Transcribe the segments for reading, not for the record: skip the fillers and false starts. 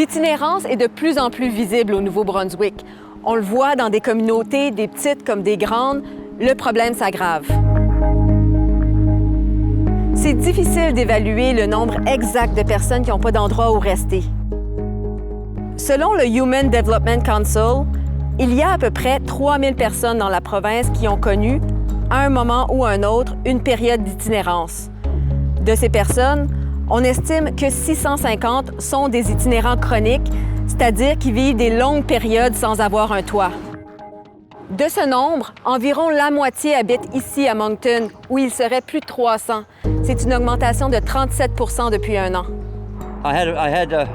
L'itinérance est de plus en plus visible au Nouveau-Brunswick. On le voit dans des communautés, des petites comme des grandes, le problème s'aggrave. C'est difficile d'évaluer le nombre exact de personnes qui n'ont pas d'endroit où rester. Selon le Human Development Council, il y a à peu près 3000 personnes dans la province qui ont connu, à un moment ou un autre, une période d'itinérance. De ces personnes, on estime que 650 sont des itinérants chroniques, c'est-à-dire qui vivent des longues périodes sans avoir un toit. De ce nombre, environ la moitié habite ici à Moncton, où il serait plus de 300. C'est une augmentation de 37 % depuis un an. I had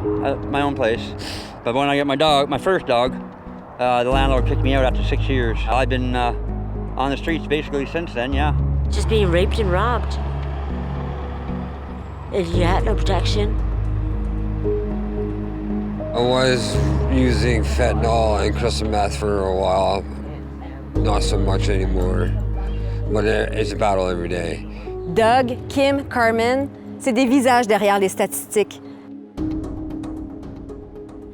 my own place, but when I got my first dog, the landlord kicked me out after 6 years. I've been on the streets basically since then, yeah. Just being raped and robbed. And you had no protection. I was using fentanyl and crystal meth for a while. Not so much anymore, but it's a battle every day. Doug, Kim, Carmen, c'est des visages derrière les statistiques.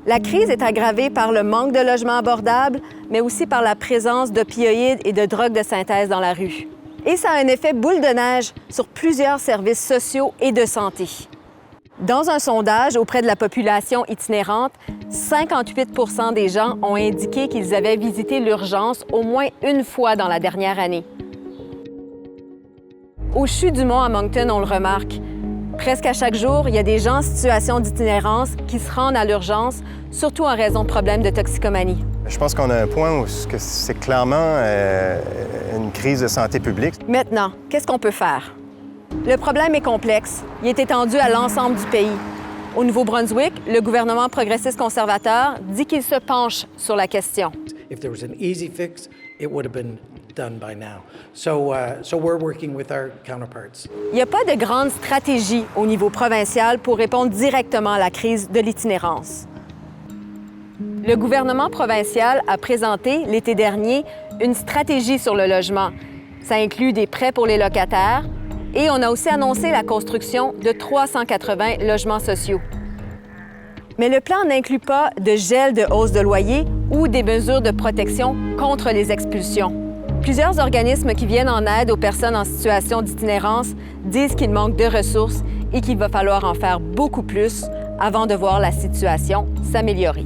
La crise est aggravée par le manque de logements abordables, mais aussi par la présence d'opioïdes et de drogues de synthèse dans la rue. Et ça a un effet boule de neige sur plusieurs services sociaux et de santé. Dans un sondage auprès de la population itinérante, 58 % des gens ont indiqué qu'ils avaient visité l'urgence au moins une fois dans la dernière année. Au CHU du Mont à Moncton, on le remarque. Presque à chaque jour, il y a des gens en situation d'itinérance qui se rendent à l'urgence, surtout en raison de problèmes de toxicomanie. Je pense qu'on a un point où c'est clairement une crise de santé publique. Maintenant, qu'est-ce qu'on peut faire? Le problème est complexe. Il est étendu à l'ensemble du pays. Au Nouveau-Brunswick, le gouvernement progressiste conservateur dit qu'il se penche sur la question. If there was an easy fix, it would have been done by now. So we're working with our counterparts. Il n'y a pas de grande stratégie au niveau provincial pour répondre directement à la crise de l'itinérance. Le gouvernement provincial a présenté l'été dernier une stratégie sur le logement. Ça inclut des prêts pour les locataires et on a aussi annoncé la construction de 380 logements sociaux. Mais le plan n'inclut pas de gel de hausse de loyer ou des mesures de protection contre les expulsions. Plusieurs organismes qui viennent en aide aux personnes en situation d'itinérance disent qu'il manque de ressources et qu'il va falloir en faire beaucoup plus avant de voir la situation s'améliorer.